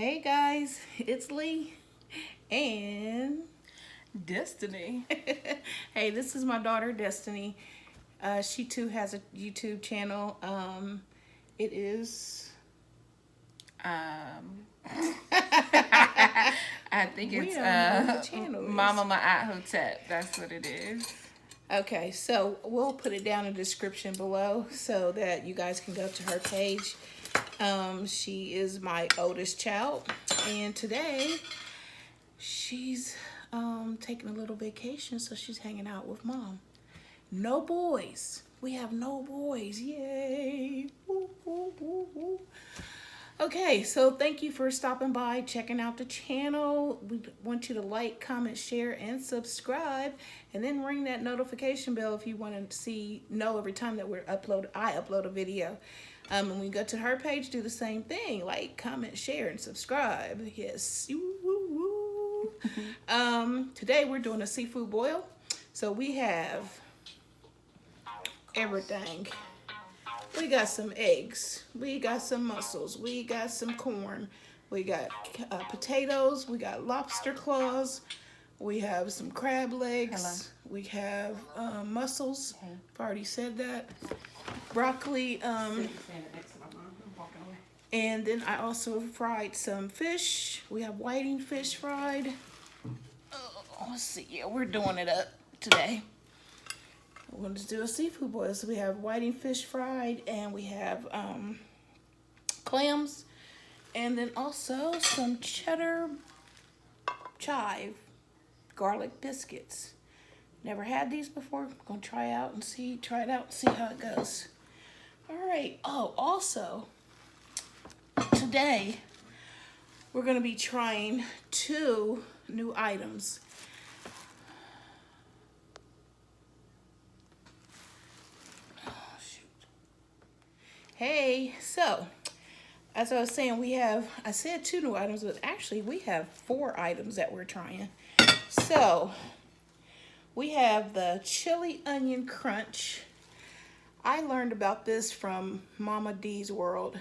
Hey guys, it's Lee and Destiny. hey, this is my daughter Destiny. She too has a YouTube channel. It is I think we it's don't know what the channel is. Mama My Aunt Hotep. That's what it is. Okay, so we'll put it down in the description below so that you guys can go to her page. She is my oldest child, and today she's taking a little vacation, so she's hanging out with mom. No boys. We have no boys. Yay. Woo, woo, woo, woo. Okay, so thank you for stopping by, checking out the channel. We want you to like, comment, share, and subscribe, and then ring that notification bell if you want to know every time that I upload a video. When we go to her page, do the same thing, like, comment, share, and subscribe. Yes. Woo, woo. Today we're doing a seafood boil, so we have everything. We got some eggs, we got some mussels, we got some corn, we got potatoes, we got lobster claws, we have some crab legs. Hello. We have mussels. I've already said that. Broccoli, and then I also fried some fish. We have whiting fish fried. Let's see, yeah, we're doing it up today. We're going to do a seafood boil. So we have whiting fish fried, and we have clams, and then also some cheddar chive garlic biscuits. Never had these before. I'm going to try it out and see how it goes. All right. Oh, also, today we're going to be trying 2 new items. Hey, so as I was saying, I said 2 new items, but actually we have 4 items that we're trying. So we have the chili onion crunch. I learned about this from Mama D's World,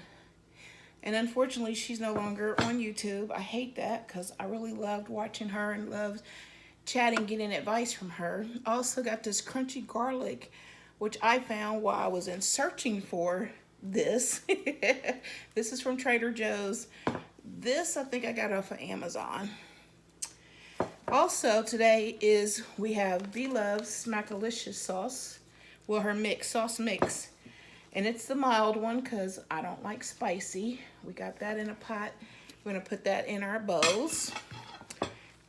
and unfortunately she's no longer on YouTube. I hate that because I really loved watching her and loved chatting, getting advice from her. Also got this crunchy garlic, which I found while I was searching for this. This is from Trader Joe's. This I think I got off of Amazon. Also today we have Beloves Smackalicious sauce. Well, her sauce mix. And it's the mild one because I don't like spicy. We got that in a pot. We're going to put that in our bowls.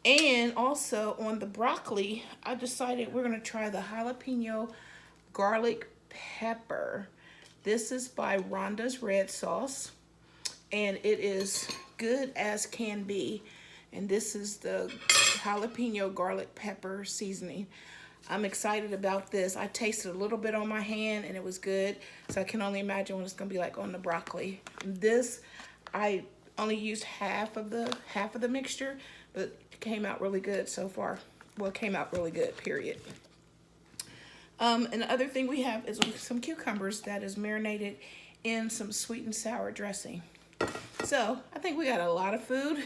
And also on the broccoli, I decided we're going to try the jalapeno garlic pepper. This is by Rhonda's red sauce, and it is good as can be. And this is the jalapeno garlic pepper seasoning. I'm excited about this. I tasted a little bit on my hand, and it was good. So I can only imagine what it's gonna be like on the broccoli. This, I only used half of the mixture, but it came out really good so far. Well, it came out really good, period. And the other thing we have is some cucumbers that is marinated in some sweet and sour dressing. So I think we got a lot of food.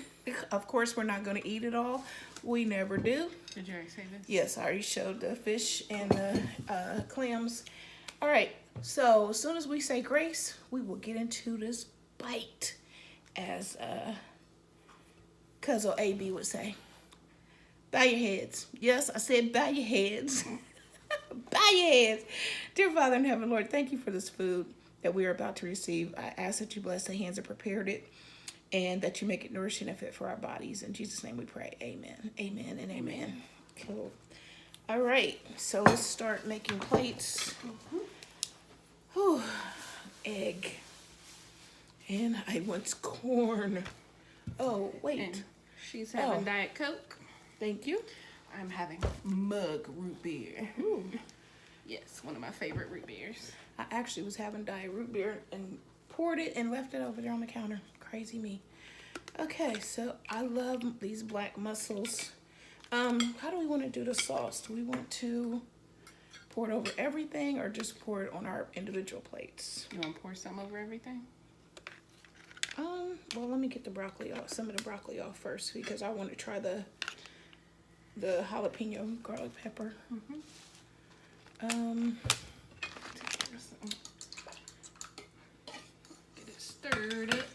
Of course, we're not going to eat it all. We never do. Did you already say this? Yes, I already showed the fish and the clams. All right, so as soon as we say grace, we will get into this bite, as Cuzzo AB would say. Bow your heads. Yes, I said bow your heads. Bow your heads. Dear Father in heaven, Lord, thank you for this food that we are about to receive. I ask that you bless the hands that prepared it, and that you make it nourishing and fit for our bodies. In Jesus' name we pray. Amen. Amen and amen. Cool. All right, so let's start making plates. Whew. Egg. And I want corn. Oh, wait. And she's having Diet Coke. Thank you. I'm having mug root beer. Ooh. Yes, one of my favorite root beers. I actually was having diet root beer and poured it and left it over there on the counter. Crazy me. Okay, so I love these black mussels. How do we want to do the sauce? Do we want to pour it over everything or just pour it on our individual plates? You want to pour some over everything? Well, let me get the broccoli off, some of the broccoli off first, because I want to try the jalapeno garlic pepper. Get it stirred up.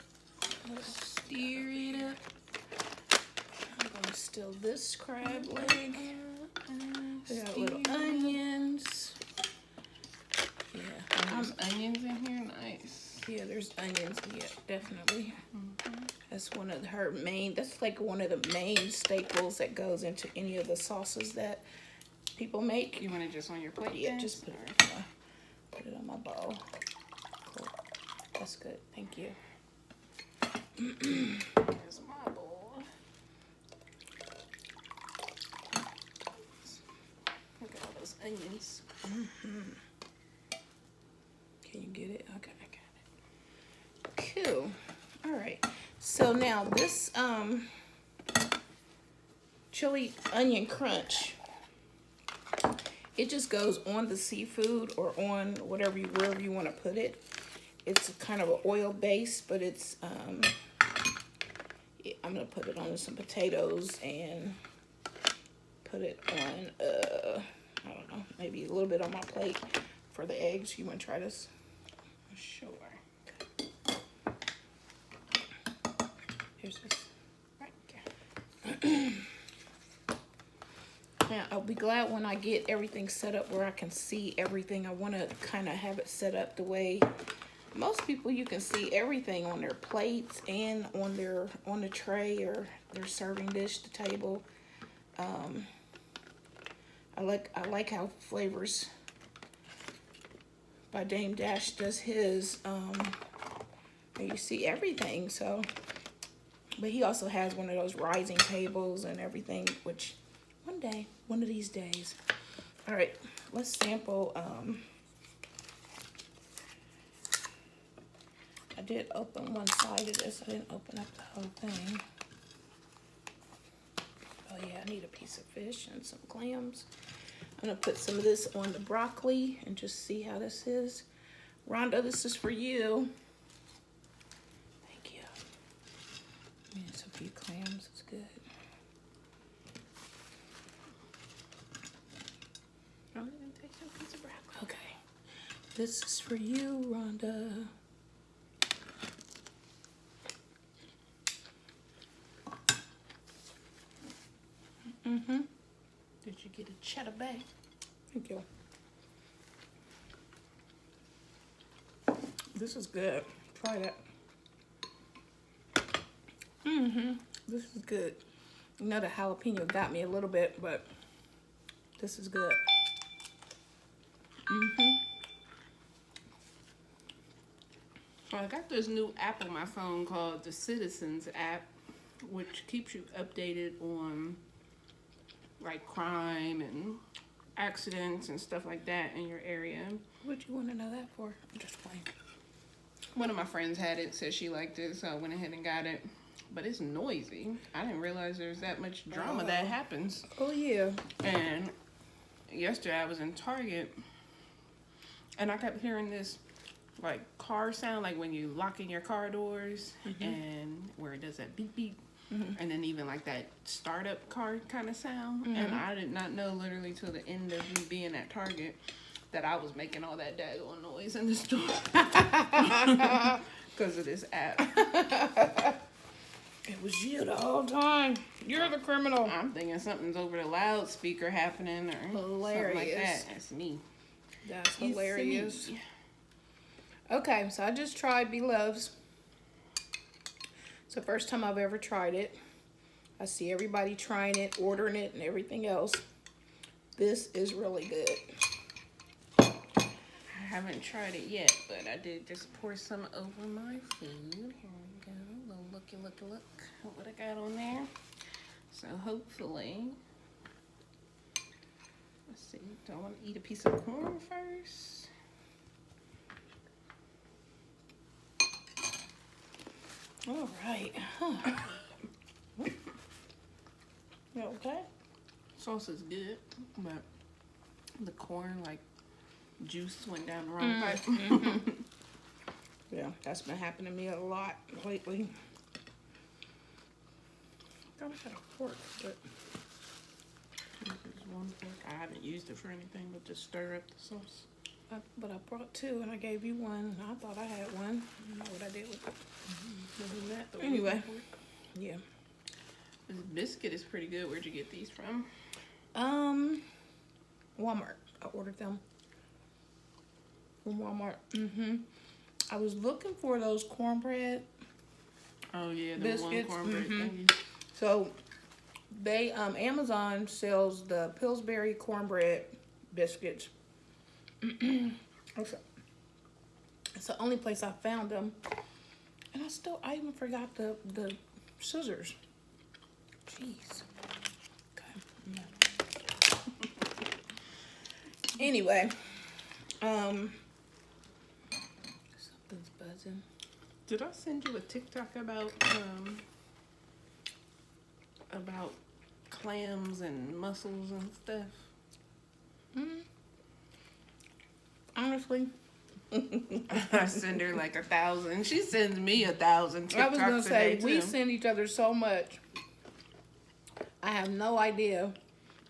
Stir it up. I'm gonna still this crab leg. We got little onions. Yeah, There's onions in here. Nice. yeah, there's onions. Yeah, definitely. That's one of her main. That's like one of the main staples that goes into any of the sauces that people make. You want it just on your plate? Yeah, then? just put it on my bowl. Cool. That's good. Thank you. Here's my bowl. Look at all those onions. Can you get it? Okay, I got it. Cool. All right. So now this chili onion crunch, it just goes on the seafood or on wherever you want to put it. It's kind of an oil base, but it's I'm gonna put it on some potatoes and put it on I don't know, maybe a little bit on my plate for the eggs. You want to try this? Sure. Here's this. Right. Okay. Now, I'll be glad when I get everything set up where I can see everything. I want to kind of have it set up the way most people, you can see everything on their plates and on the tray or their serving dish, the table. I like how Flavors by Dame Dash does his. You see everything. So, but he also has one of those rising tables and everything, which one of these days. All right, let's sample. I did open one side of this. I didn't open up the whole thing. Oh yeah, I need a piece of fish and some clams. I'm gonna put some of this on the broccoli and just see how this is. Rhonda, this is for you. Thank you. It's a few clams, it's good. Oh, you didn't take some piece of broccoli. Okay, this is for you, Rhonda. Did you get a cheddar bay? Thank you. This is good. Try that. This is good. You know the jalapeno got me a little bit, but this is good. So I got this new app on my phone called the Citizens app, which keeps you updated on like crime and accidents and stuff like that in your area. What you want to know that for? I'm just playing. One of my friends had it, said she liked it, so I went ahead and got it. But it's noisy. I didn't realize there's that much drama that happens. Oh yeah. And yesterday I was in Target and I kept hearing this like car sound, like when you lock in your car doors and where it does that beep beep. And then even like that startup car kind of sound. And I did not know literally till the end of me being at Target that I was making all that daggone noise in the store. Because of this app. It was you the whole time. You're the criminal. I'm thinking something's over the loudspeaker happening or something like that. That's me. That's hilarious. Okay, so I just tried Beloves. It's the first time I've ever tried it. I see everybody trying it, ordering it, and everything else. This is really good. I haven't tried it yet, but I did just pour some over my food. Here we go. A little looky look at what I got on there. So hopefully, let's see. Do I want to eat a piece of corn first? All right. You okay? Sauce is good, but the corn, like, juice went down the wrong pipe. Yeah, that's been happening to me a lot lately. I thought I had a fork, but This is one fork. I haven't used it for anything but just stir up the sauce. I brought two and I gave you one. I thought I had one. I don't know what I did with it. Other than that, the Anyway. wooden fork. Yeah. This biscuit is pretty good. Where'd you get these from? Walmart. I ordered them from Walmart. I was looking for those cornbread. Oh yeah, the Biscuits, one cornbread thingy. So they Amazon sells the Pillsbury cornbread biscuits. It's the only place I found them. And I even forgot the scissors. Jeez. Okay. Anyway, something's buzzing. Did I send you a TikTok about clams and mussels and stuff? Honestly, I send her like 1,000. She sends me 1,000 TikToks I was gonna say a day, we too. send each other so much. I have no idea.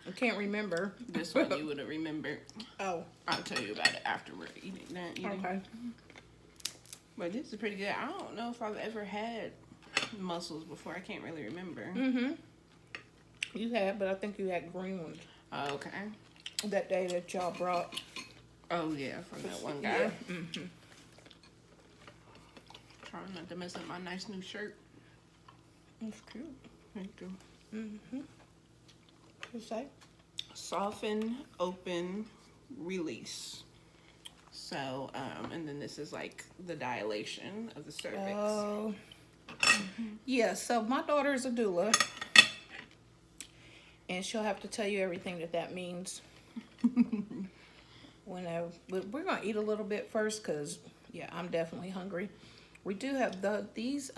I can't remember. This one you would have remembered. Oh, I'll tell you about it after we're eating. okay. But this is pretty good. I don't know if I've ever had mussels before. I can't really remember. You had, but I think you had green ones Oh, okay. that day that y'all brought. Oh, yeah, from that one guy. Yeah. Trying not to mess up my nice new shirt. That's cute. Thank you. What's that? Soften, open, release. So, and then this is like the dilation of the cervix. Oh. Yeah, so my daughter is a doula. And she'll have to tell you everything that means. Whenever we're gonna eat a little bit first, cause yeah, I'm definitely hungry. We do have these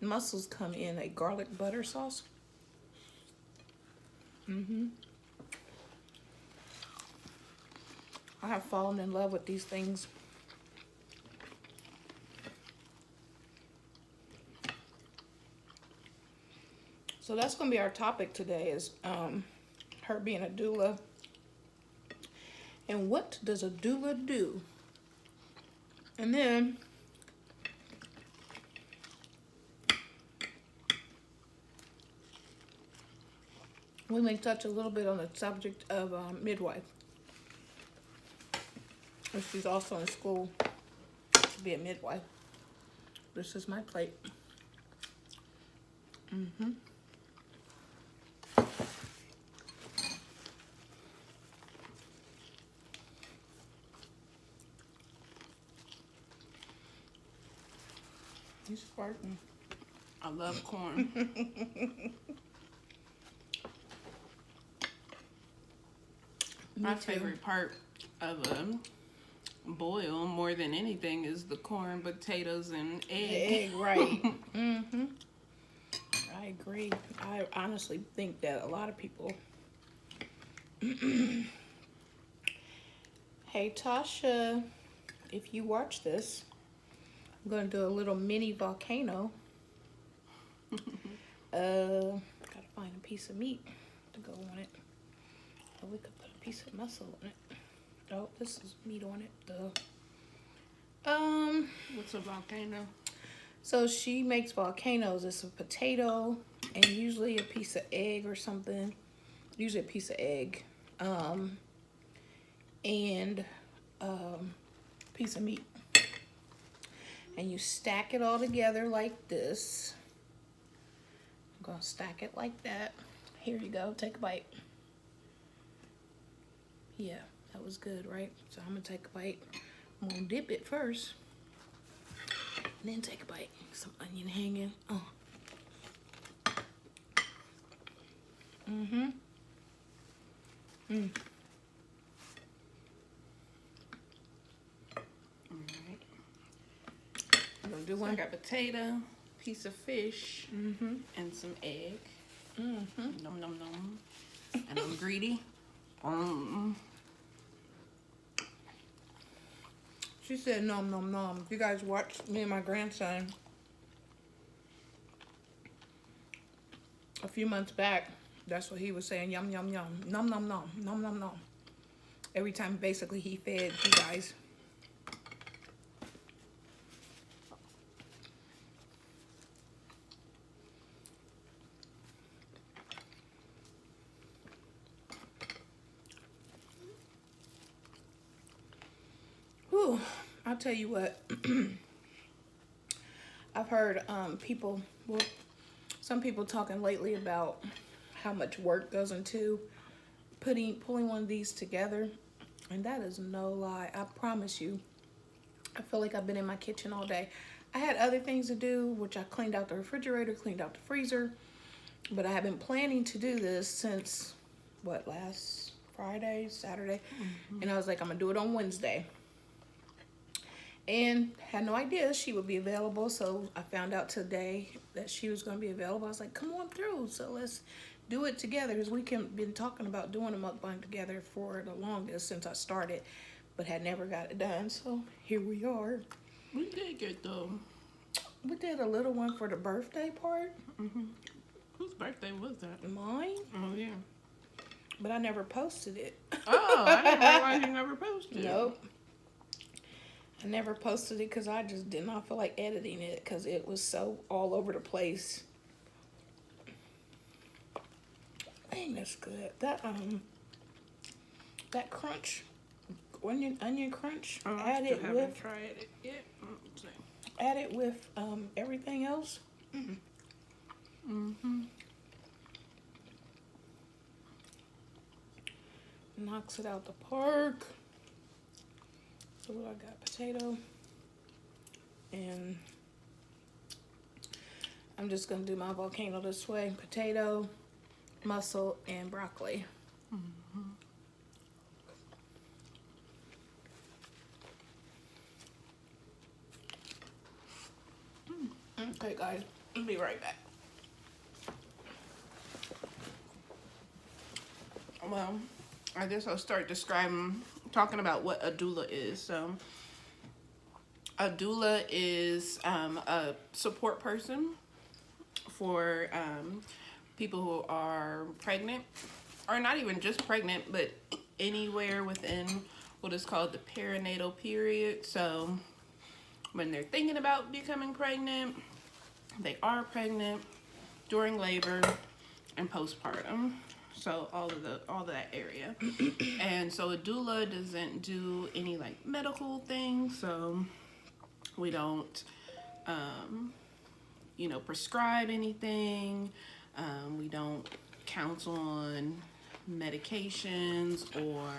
mussels come in a garlic butter sauce. I have fallen in love with these things. So that's gonna be our topic today, is her being a doula. And what does a doula do? And then we may touch a little bit on the subject of midwife. She's also in school to be a midwife. This is my plate. He's farting. I love corn. My favorite part of a boil more than anything is the corn, potatoes, and egg. Egg, right. I agree. I honestly think that a lot of people. Hey, Tasha, if you watch this, I'm going to do a little mini volcano. Gotta find a piece of meat to go on it. Or we could put a piece of muscle on it. Oh, this is meat on it, though. What's a volcano? So she makes volcanoes. It's a potato and usually a piece of egg or something. Usually a piece of egg. And piece of meat. And you stack it all together like this. I'm gonna stack it like that. Here you go, take a bite. Yeah, that was good, right? So I'm gonna take a bite. I'm gonna dip it first. And then take a bite. Some onion hanging. Oh. Alright. I'm gonna do So I one. got potato, piece of fish, and some egg. Nom nom nom. And I'm greedy. She said nom nom nom. If you guys watched me and my grandson a few months back, that's what he was saying. Yum yum yum. Nom nom nom. Nom nom nom. Every time basically he fed you guys. Whew, I'll tell you what. I've heard people, well, some people talking lately about how much work goes into pulling one of these together, and that is no lie. I promise you. I feel like I've been in my kitchen all day. I had other things to do, which I cleaned out the refrigerator, cleaned out the freezer, but I have been planning to do this since what, last Friday, Saturday, and I was like, I'm gonna do it on Wednesday. And had no idea she would be available, so I found out today that she was going to be available. I was like, come on through, so let's do it together, because been talking about doing a mukbang together for the longest since I started, but had never got it done, so here we are. We did get though. We did a little one for the birthday part. Whose birthday was that? Mine, Oh yeah. but I never posted it. Oh, I didn't realize you never posted. Nope. I never posted it because I just did not feel like editing it because it was so all over the place. Dang, that's good. That crunch, onion crunch. Oh, add I it haven't with tried it yet. add it with everything else. Knocks it out the park. So what I got, potato, and I'm just gonna do my volcano this way. Potato, mussel, and broccoli. Okay guys, I'll be right back. Well, I guess I'll start talking about what a doula is. So, a doula is a support person for people who are pregnant, or not even just pregnant, but anywhere within what is called the perinatal period. So, when they're thinking about becoming pregnant, they are pregnant, during labor, and postpartum. So all of that area. And so a doula doesn't do any like medical things. So we don't, prescribe anything. We don't counsel on medications or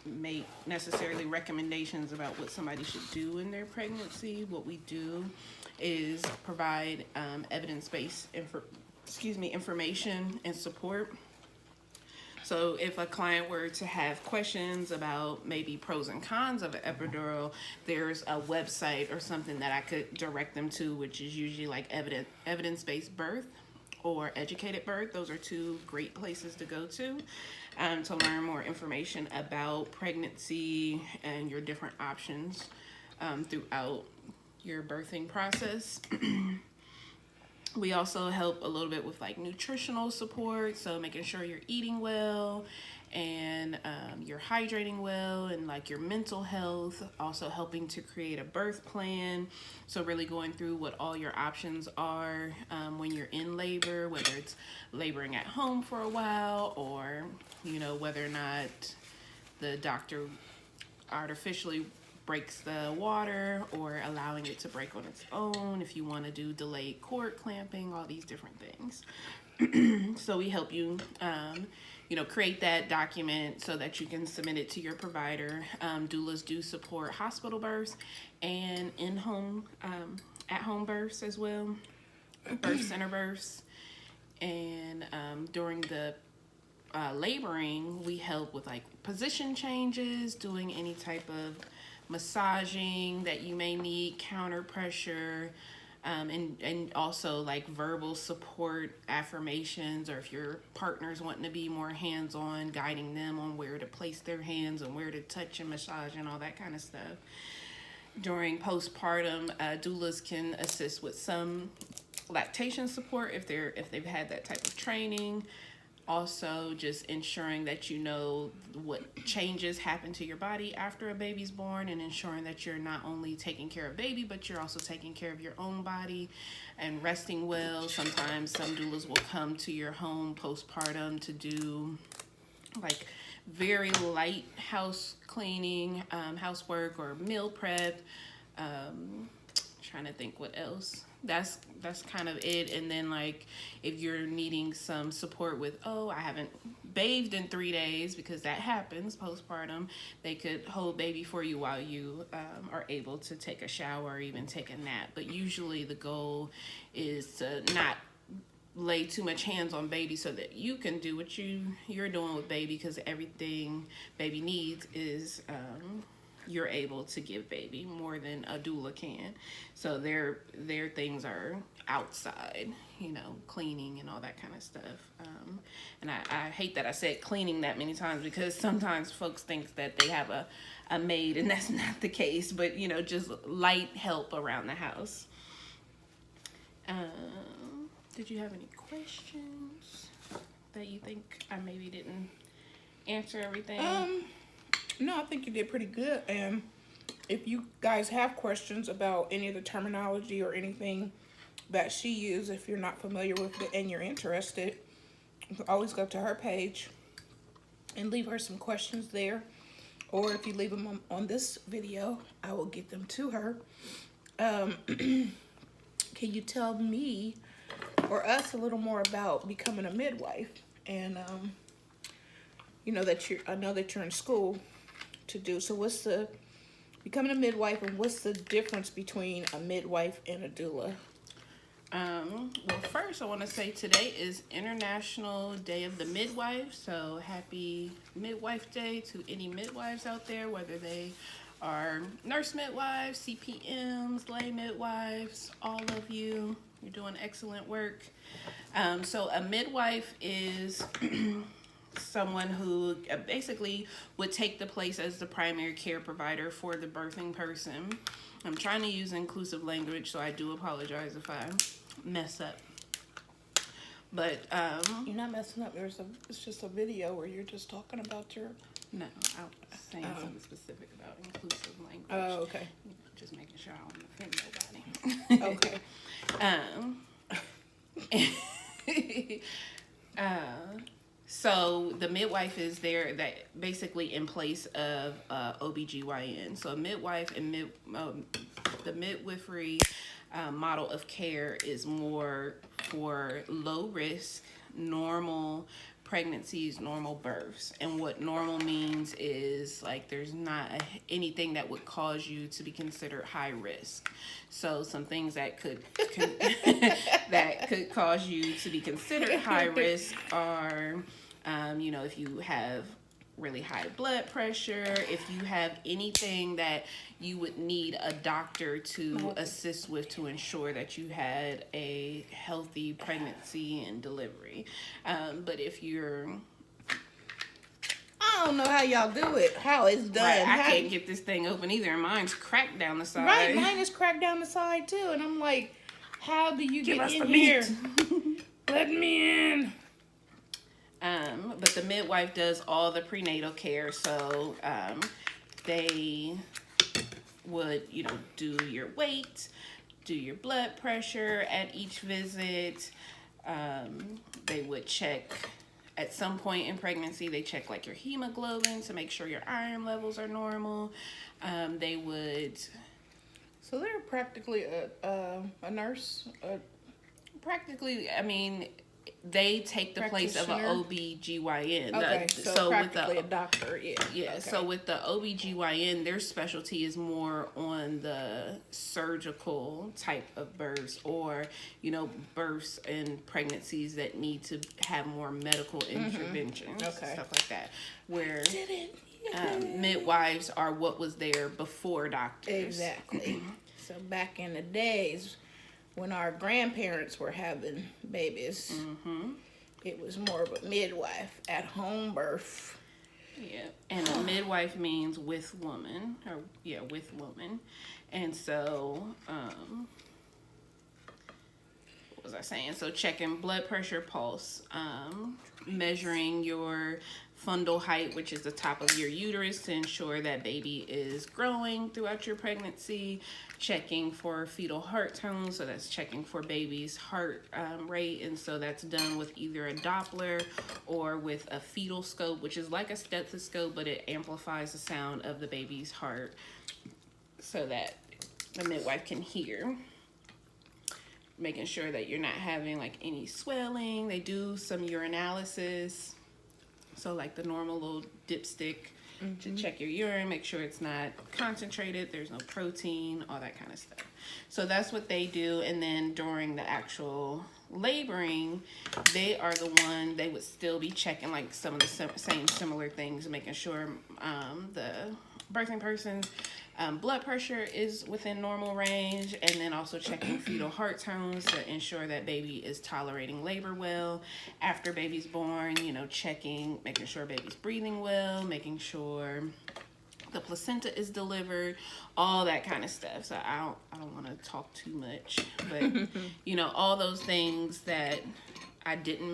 make necessarily recommendations about what somebody should do in their pregnancy. What we do is provide evidence-based information and support. So if a client were to have questions about maybe pros and cons of an epidural, there's a website or something that I could direct them to, which is usually like evidence-based birth or educated birth. Those are two great places to go to learn more information about pregnancy and your different options throughout your birthing process. We also help a little bit with like nutritional support, so making sure you're eating well and you're hydrating well, and like your mental health, also helping to create a birth plan. So really going through what all your options are when you're in labor, whether it's laboring at home for a while, or whether or not the doctor artificially breaks the water or allowing it to break on its own, if you want to do delayed cord clamping, all these different things. So we help you create that document so that you can submit it to your provider. Doulas do support hospital births and in-home at-home births as well, birth center births. And during the laboring, we help with like position changes, doing any type of massaging that you may need, counter pressure, And also like verbal support, affirmations, or if your partner's wanting to be more hands-on, guiding them on where to place their hands and where to touch and massage and all that kind of stuff. During postpartum, doulas can assist with some lactation support if they've had that type of training. Also, just ensuring that you know what changes happen to your body after a baby's born, and ensuring that you're not only taking care of baby, but you're also taking care of your own body and resting well. Sometimes some doulas will come to your home postpartum to do like very light house cleaning, housework, or meal prep. Trying to think what else. That's kind of it. And then like if you're needing some support with, oh, I haven't bathed in 3 days, because that happens postpartum, they could hold baby for you while you are able to take a shower or even take a nap. But usually the goal is to not lay too much hands on baby so that you can do what you're doing with baby, because everything baby needs is you're able to give baby more than a doula can. So their things are outside, you know, cleaning and all that kind of stuff. And I hate that I said cleaning that many times, because sometimes folks think that they have a maid, and that's not the case. But, you know, just light help around the house. Did you have any questions that you think I maybe didn't answer everything? No, I think you did pretty good. And if you guys have questions about any of the terminology or anything that she used, if you're not familiar with it and you're interested, you can always go to her page and leave her some questions there. Or if you leave them on this video, I will get them to her. Can you tell me or us a little more about becoming a midwife? And you know that I know that you're in school to do. So what's the becoming a midwife, and what's the difference between a midwife and a doula? Well, first I want to say today is International Day of the Midwife. So happy Midwife Day to any midwives out there, whether they are nurse midwives, CPMs, lay midwives, all of you. You're doing excellent work. So a midwife is someone who basically would take the place as the primary care provider for the birthing person. I'm trying to use inclusive language, so I do apologize if I mess up. But You're not messing up. It's just a video where you're just talking about your. No, I was saying something specific about inclusive language. Oh, okay. Just making sure I don't offend nobody. Okay. So the midwife is there that basically in place of OBGYN. So a midwife and the midwifery model of care is more for low risk, normal pregnancies, normal births. And what normal means is like there's not anything that would cause you to be considered high risk. So some things that could that could cause you to be considered high risk are you know, if you have really high blood pressure, if you have anything that you would need a doctor to assist with to ensure that you had a healthy pregnancy and delivery. But if you're... I don't know how y'all do it, how it's done. Right, I can't get this thing open either, and mine's cracked down the side. Right, mine is cracked down the side too, and I'm like, how do you get in meat. here? Let me in. But the midwife does all the prenatal care, so they would, you know, do your weight, do your blood pressure at each visit. They would check at some point in pregnancy, they check like your hemoglobin to make sure your iron levels are normal. They would... So they're practically a nurse? Practically, I mean... They take the place of an OBGYN. Okay, so practically a doctor, yeah. Yeah, okay. So with the OBGYN, their specialty is more on the surgical type of births, or, you know, births and pregnancies that need to have more medical interventions, stuff like that. Where midwives are what was there before doctors. Exactly. So back in the days, when our grandparents were having babies, it was more of a midwife, at home birth. Yeah, and a midwife means with woman, with woman. And so, what was I saying? So checking blood pressure, pulse, measuring your fundal height, which is the top of your uterus, to ensure that baby is growing throughout your pregnancy, checking for fetal heart tone, so that's checking for baby's heart rate, and so that's done with either a Doppler or with a fetal scope, which is like a stethoscope, but it amplifies the sound of the baby's heart so that the midwife can hear. Making sure that you're not having like any swelling. They do some urinalysis, so like the normal little dipstick to check your urine, make sure it's not concentrated, there's no protein, all that kind of stuff. So that's what they do. And then during the actual laboring, they are the one, they would still be checking like some of the same similar things, making sure the birthing person's blood pressure is within normal range, and then also checking fetal heart tones to ensure that baby is tolerating labor well. After baby's born, checking, making sure baby's breathing well, making sure the placenta is delivered, all that kind of stuff. So I don't want to talk too much, but all those things that I didn't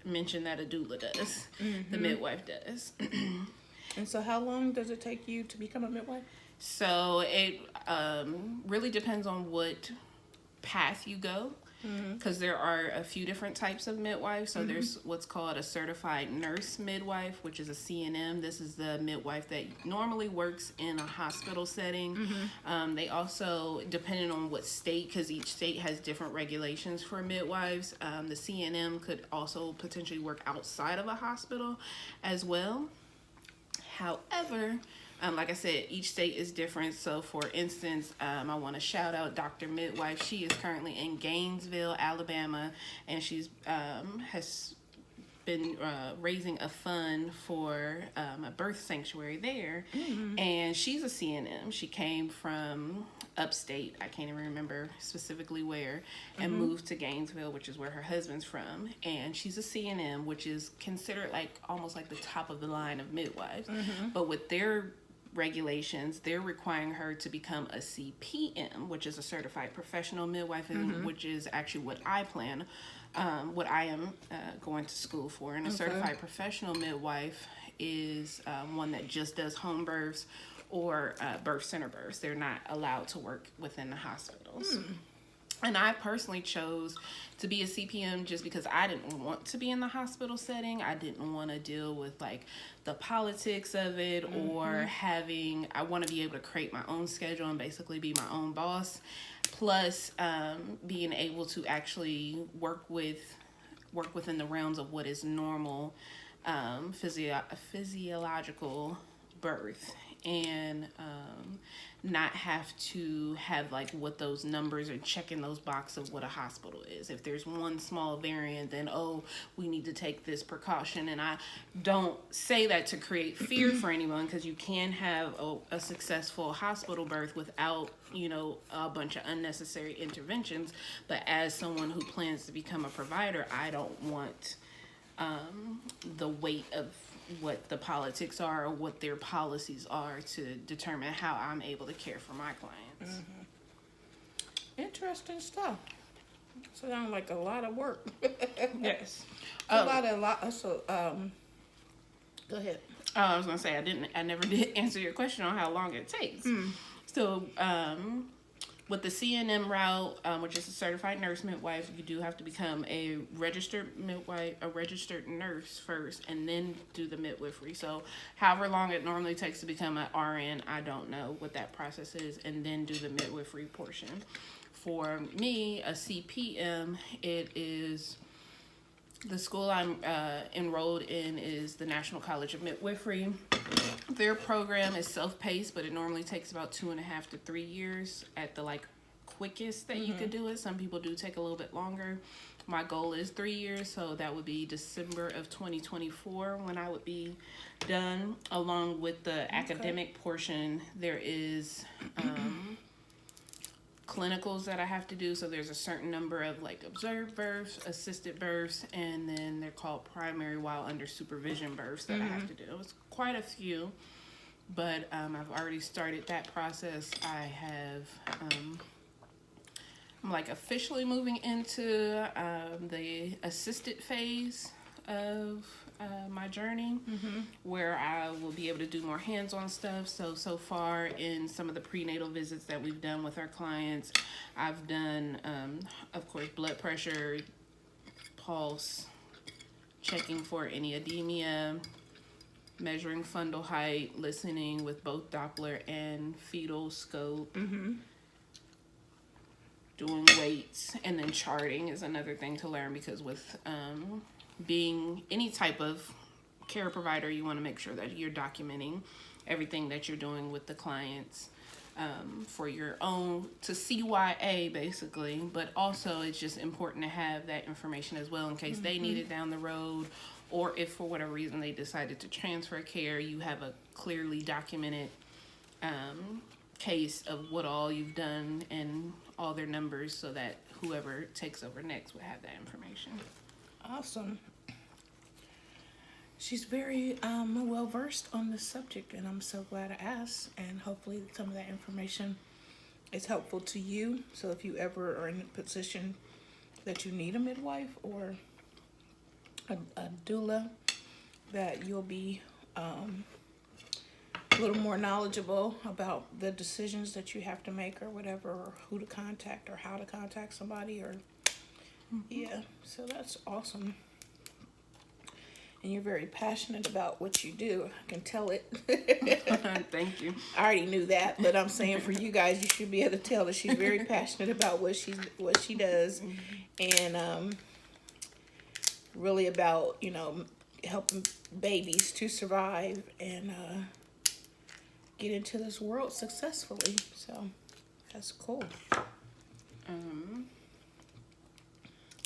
mention that a doula does, the midwife does. And so how long does it take you to become a midwife? So it really depends on what path you go, because there are a few different types of midwives. So there's what's called a certified nurse midwife, which is a CNM. This is the midwife that normally works in a hospital setting. They also, depending on what state, because each state has different regulations for midwives, the CNM could also potentially work outside of a hospital as well. However, like I said, each state is different. So, for instance, I want to shout out Dr. Midwife. She is currently in Gainesville, Alabama, and she's has been raising a fund for a birth sanctuary there. And she's a CNM. She came from upstate, I can't even remember specifically where, and moved to Gainesville, which is where her husband's from. And she's a CNM, which is considered like almost like the top of the line of midwives. But with their regulations, they're requiring her to become a CPM, which is a certified professional midwife, and which is actually what I plan, what I am going to school for. And a certified professional midwife is one that just does home births or birth center births. They're not allowed to work within the hospitals. And I personally chose to be a CPM just because I didn't want to be in the hospital setting. I didn't want to deal with like the politics of it or I want to be able to create my own schedule and basically be my own boss. Plus being able to actually work within the realms of what is normal physiological birth, and not have to have like what those numbers are, checking those boxes of what a hospital is. If there's one small variant, then we need to take this precaution. And I don't say that to create fear for anyone, because you can have a successful hospital birth without a bunch of unnecessary interventions. But as someone who plans to become a provider, I don't want the weight of what the politics are or what their policies are to determine how I'm able to care for my clients. Interesting stuff. Sounds like a lot of work. Yes. So go ahead. I was gonna say I never did answer your question on how long it takes. So with the CNM route, which is a certified nurse midwife, you do have to become a registered midwife, a registered nurse first, and then do the midwifery. So however long it normally takes to become an RN, I don't know what that process is, and then do the midwifery portion. For me, a CPM, it is the school I'm enrolled in is the National College of Midwifery. Their program is self-paced, but it normally takes about 2.5 to 3 years at the quickest that you could do it. Some people do take a little bit longer. My goal is 3 years, so that would be December of 2024 when I would be done. Along with the academic portion, there is clinicals that I have to do. So there's a certain number of like observed births, assisted births, and then they're called primary while under supervision births that I have to do. It's quite a few, but I've already started that process. I have, I'm like officially moving into the assisted phase of my journey, where I will be able to do more hands-on stuff. So far in some of the prenatal visits that we've done with our clients, I've done, of course, blood pressure, pulse, checking for any edema, measuring fundal height, listening with both Doppler and fetal scope, doing weights, and then charting is another thing to learn, because with being any type of care provider, you want to make sure that you're documenting everything that you're doing with the clients, for your own, to CYA basically, but also it's just important to have that information as well in case they need it down the road, or if for whatever reason they decided to transfer care, you have a clearly documented case of what all you've done and all their numbers, so that whoever takes over next would have that information. Awesome. She's very well versed on this subject, and I'm so glad I asked. And hopefully, some of that information is helpful to you. So, if you ever are in a position that you need a midwife or a doula, that you'll be a little more knowledgeable about the decisions that you have to make, or whatever, or who to contact, or how to contact somebody, or yeah. So that's awesome. And you're very passionate about what you do. I can tell it. Thank you. I already knew that, but I'm saying for you guys, you should be able to tell that she's very passionate about what she does, and really about, you know, helping babies to survive and get into this world successfully. So that's cool.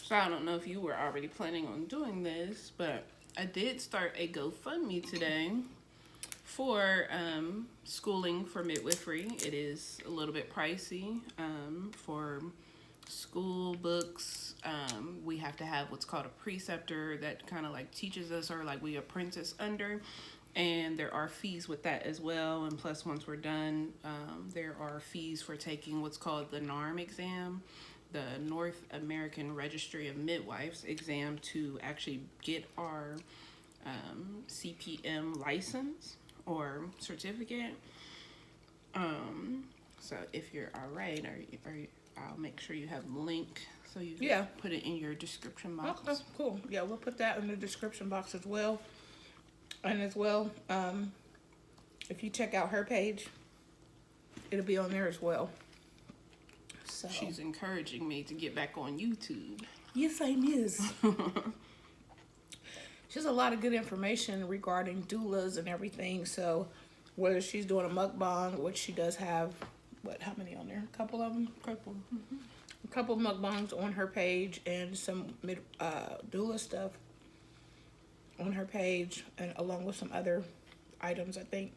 So I don't know if you were already planning on doing this, but I did start a GoFundMe today for schooling for midwifery. It is a little bit pricey for school books. We have to have what's called a preceptor that kind of like teaches us, or like we apprentice under, and there are fees with that as well. And plus, once we're done, there are fees for taking what's called the NARM exam, the North American Registry of Midwives exam, to actually get our CPM license or certificate. So if you're all right, or I'll make sure you have the link, so you can put it in your description box. Okay, cool. Yeah, we'll put that in the description box as well. And as well, if you check out her page, it'll be on there as well. So she's encouraging me to get back on YouTube. Yes, I is. She has a lot of good information regarding doulas and everything. So whether she's doing a mukbang, which she does have, how many on there? A couple of them? A couple of mukbangs on her page, and some doula stuff on her page, and along with some other items, I think.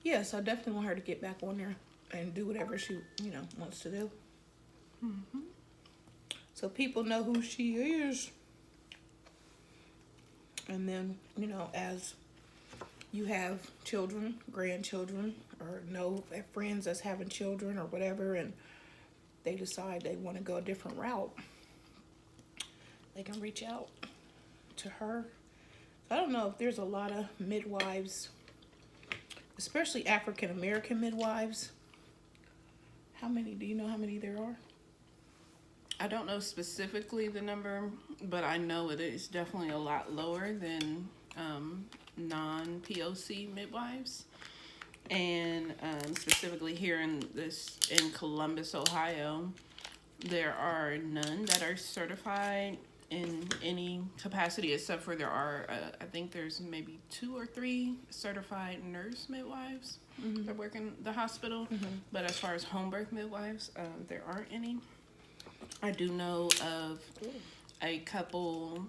Yeah, so I definitely want her to get back on there and do whatever she, wants to do. So people know who she is. And then, as you have children, grandchildren, or know friends that's having children or whatever, and they decide they want to go a different route, they can reach out to her. So I don't know if there's a lot of midwives, especially African American midwives. Do you know how many there are? I don't know specifically the number, but I know it is definitely a lot lower than non-POC midwives. And specifically here in Columbus, Ohio, there are none that are certified in any capacity, except for there are, I think there's maybe 2 or 3 certified nurse midwives that work in the hospital. But as far as home birth midwives, there aren't any. I do know of a couple,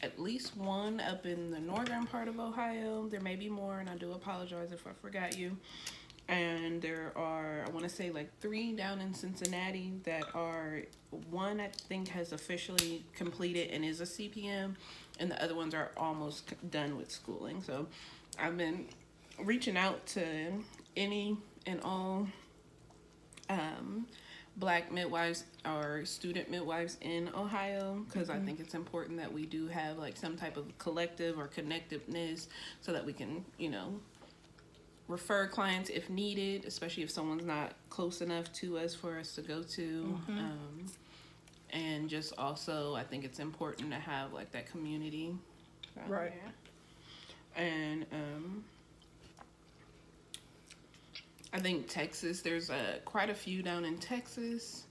at least one up in the northern part of Ohio. There may be more, and I do apologize if I forgot you. And there are, I want to say, like 3 down in Cincinnati that are, one I think has officially completed and is a CPM, and the other ones are almost done with schooling. So I've been reaching out to any and all Black midwives or student midwives in Ohio, because I think it's important that we do have like some type of collective or connectiveness so that we can, you know, refer clients if needed, especially if someone's not close enough to us for us to go to. And just also, I think it's important to have like that community. Right. And I think Texas, there's quite a few down in Texas.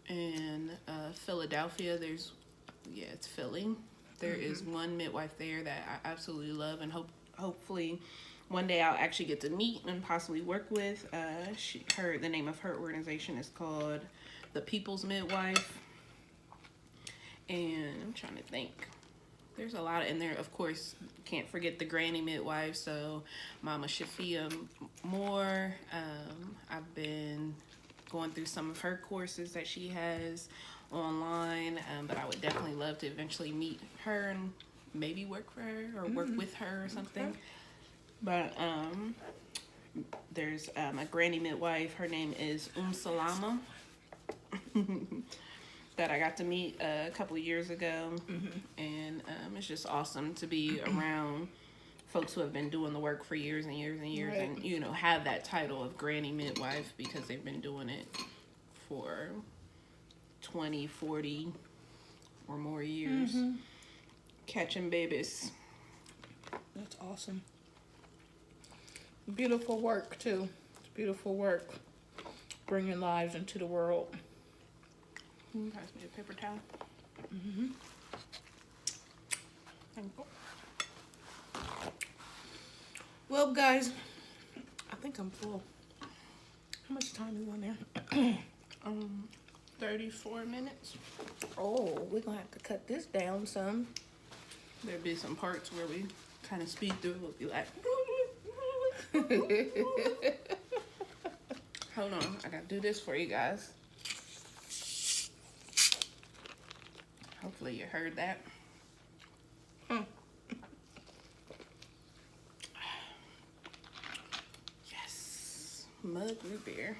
And Philadelphia, it's Philly. There is one midwife there that I absolutely love, and hopefully one day I'll actually get to meet and possibly work with. The name of her organization is called the People's Midwife. And I'm trying to think. There's a lot in there. Of course, can't forget the Granny Midwife. So Mama Shafia Moore. I've been going through some of her courses that she has online. But I would definitely love to eventually meet her and maybe work for her or work with her or something. Okay. But there's a Granny Midwife. Her name is Salama. That I got to meet a couple of years ago. And it's just awesome to be around folks who have been doing the work for years and years and years, right. And, you know, have that title of Granny Midwife because they've been doing it for 20, 40 or more years. Catching babies. That's awesome. Beautiful work, too. It's beautiful work. Bringing lives into the world. Pass me a paper towel. Thank you. Well, guys, I think I'm full. How much time is on there? 34 minutes. Oh, we're gonna have to cut this down some. There'll be some parts where we kind of speed through. We'll be like, hold on, I gotta do this for you guys. Hopefully you heard that. Yes, mug root beer.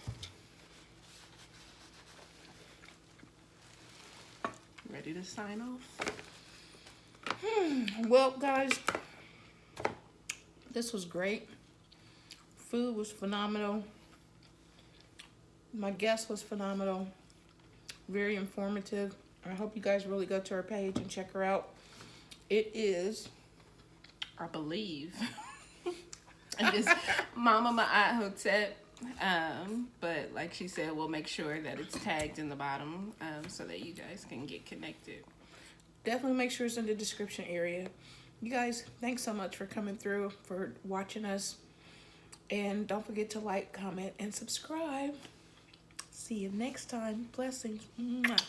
Ready to sign off? Well, guys, this was great. Food was phenomenal. My guest was phenomenal. Very informative. I hope you guys really go to her page and check her out. It is, I believe, it is Mama Ma'at Hotep. But like she said, we'll make sure that it's tagged in the bottom so that you guys can get connected. Definitely make sure it's in the description area. You guys, thanks so much for coming through, for watching us. And don't forget to like, comment, and subscribe. See you next time. Blessings. Mwah.